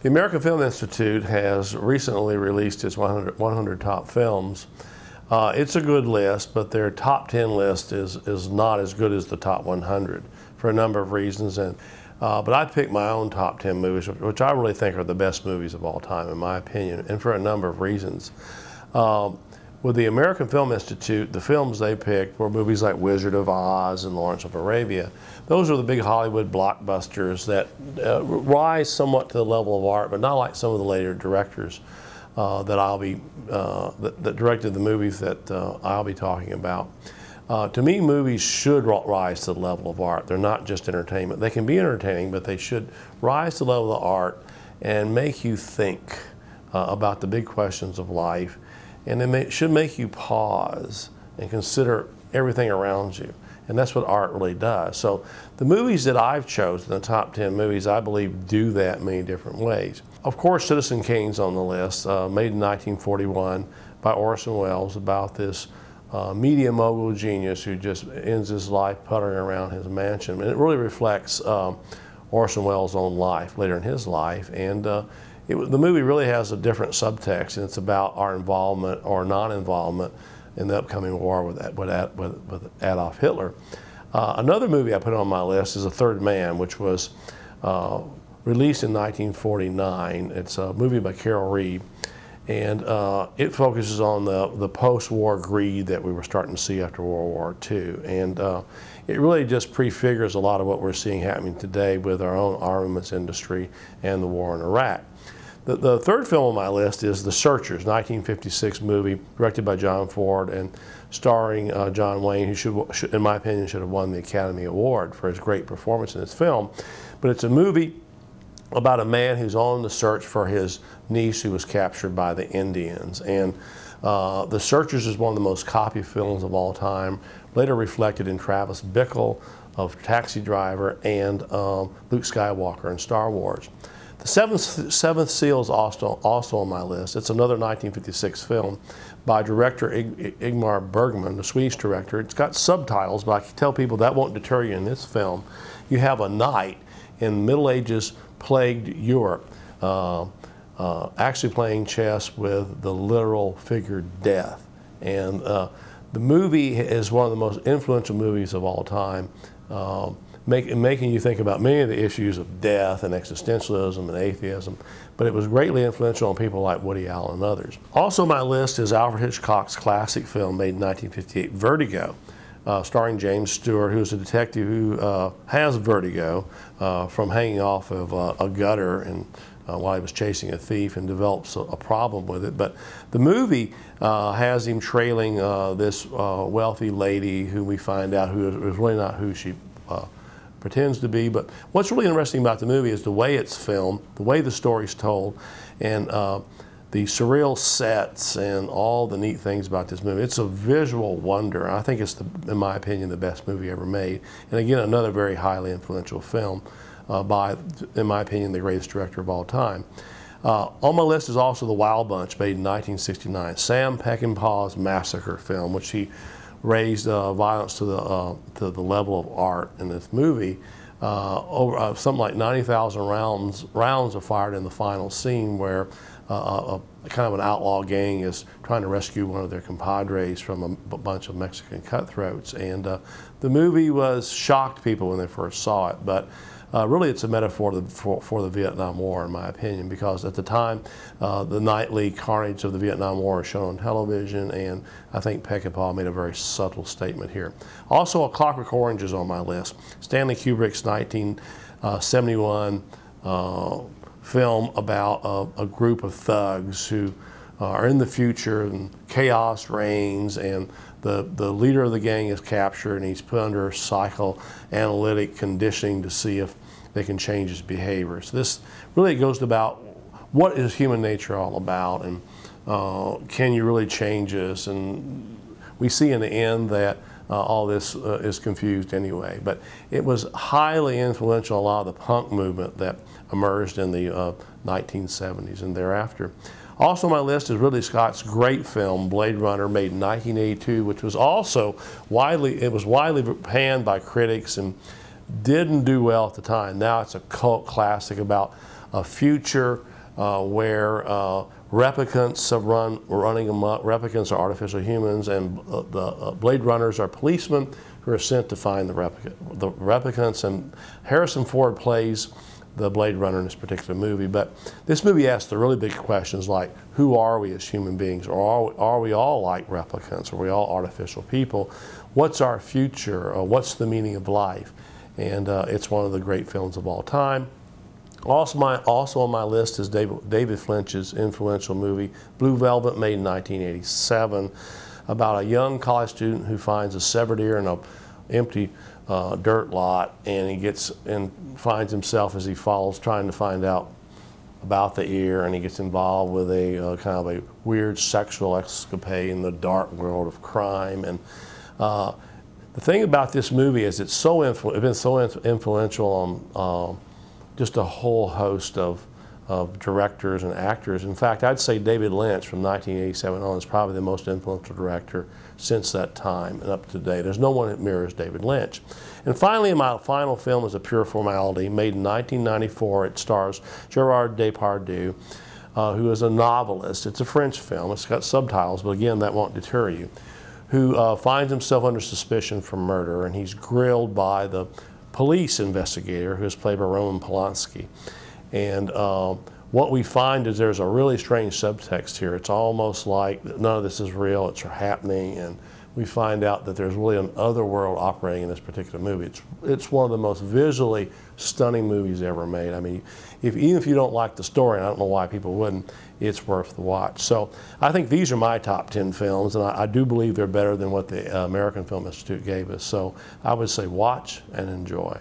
The American Film Institute has recently released its 100 top films. It's a good list, but their top 10 list is not as good as the top 100 for a number of reasons. But I picked my own top 10 movies, which I really think are the best movies of all time, in my opinion, and for a number of reasons. With the American Film Institute, the films they picked were movies like Wizard of Oz and Lawrence of Arabia. Those are the big Hollywood blockbusters that rise somewhat to the level of art, but not like some of the later directors that directed the movies that I'll be talking about. To me, movies should rise to the level of art. They're not just entertainment. They can be entertaining, but they should rise to the level of art and make you think about the big questions of life. And they should make you pause and consider everything around you. And that's what art really does. So the movies that I've chosen, the top 10 movies, I believe do that in many different ways. Of course, Citizen Kane's on the list, made in 1941 by Orson Welles, about this media mogul genius who just ends his life puttering around his mansion. And it really reflects Orson Welles' own life, later in his life. And the movie really has a different subtext, and it's about our involvement or non-involvement in the upcoming war with Adolf Hitler. Another movie I put on my list is The Third Man, which was released in 1949. It's a movie by Carol Reed, and it focuses on the post-war greed that we were starting to see after World War II. And it really just prefigures a lot of what we're seeing happening today with our own armaments industry and the war in Iraq. The third film on my list is The Searchers, 1956 movie, directed by John Ford and starring John Wayne, who in my opinion, should have won the Academy Award for his great performance in this film. But it's a movie about a man who's on the search for his niece who was captured by the Indians. And The Searchers is one of the most copied films of all time, later reflected in Travis Bickle of Taxi Driver and Luke Skywalker in Star Wars. The Seventh Seal is also on my list. It's another 1956 film by director Ingmar Bergman, the Swedish director. It's got subtitles, but I can tell people that won't deter you in this film. You have a knight in Middle Ages plagued Europe actually playing chess with the literal figure death. And the movie is one of the most influential movies of all time. Making you think about many of the issues of death and existentialism and atheism, but it was greatly influential on people like Woody Allen and others. Also on my list is Alfred Hitchcock's classic film made in 1958, Vertigo, starring James Stewart, who's a detective who has vertigo from hanging off of a gutter and while he was chasing a thief, and develops a problem with it. But the movie has him trailing this wealthy lady who we find out who is really not who she pretends to be. But what's really interesting about the movie is the way it's filmed, the way the story's told, and the surreal sets and all the neat things about this movie. It's a visual wonder. I think it's, in my opinion, the best movie ever made. And again, another very highly influential film by, in my opinion, the greatest director of all time. On my list is also The Wild Bunch, made in 1969, Sam Peckinpah's massacre film, which he raised violence to the level of art in this movie. Over something like 90,000 rounds are fired in the final scene, where kind of an outlaw gang is trying to rescue one of their compadres from a bunch of Mexican cutthroats. And the movie shocked people when they first saw it, but really it's a metaphor for the Vietnam War, in my opinion, because at the time the nightly carnage of the Vietnam War was shown on television, and I think Peckinpah made a very subtle statement here. Also, A Clockwork Orange is on my list. Stanley Kubrick's 1971 film about a group of thugs who are in the future, and chaos reigns, and the leader of the gang is captured, and he's put under psychoanalytic conditioning to see if they can change his behavior. So this really goes about what is human nature all about, and can you really change this? And we see in the end that all this is confused anyway. But it was highly influential on a lot of the punk movement that emerged in the 1970s and thereafter. Also on my list is Ridley Scott's great film, Blade Runner, made in 1982, which was also widely panned by critics and didn't do well at the time. Now it's a cult classic about a future where replicants are running amok. Replicants are artificial humans, and the Blade Runners are policemen who are sent to find the replicants. And Harrison Ford plays the Blade Runner in this particular movie. But this movie asks the really big questions like, who are we as human beings? Or are we all like replicants? Are we all artificial people? What's our future? What's the meaning of life? And it's one of the great films of all time. Also on my list is David Lynch's influential movie, Blue Velvet, made in 1987, about a young college student who finds a severed ear in an empty dirt lot, and he finds himself as he falls trying to find out about the ear, and he gets involved with a kind of a weird sexual escapade in the dark world of crime. And the thing about this movie is it's been so influential on just a whole host of directors and actors. In fact, I'd say David Lynch from 1987 on is probably the most influential director since that time and up to date. There's no one that mirrors David Lynch. And finally, my final film is A Pure Formality, made in 1994. It stars Gerard Depardieu, who is a novelist. It's a French film. It's got subtitles, but again, that won't deter you. Who finds himself under suspicion for murder, and he's grilled by the police investigator, who is played by Roman Polanski. And what we find is there's a really strange subtext here. It's almost like none of this is real, it's happening, and we find out that there's really an other world operating in this particular movie. It's one of the most visually stunning movies ever made. I mean, even if you don't like the story, and I don't know why people wouldn't, it's worth the watch. So I think these are my top 10 films, and I do believe they're better than what the American Film Institute gave us. So I would say watch and enjoy.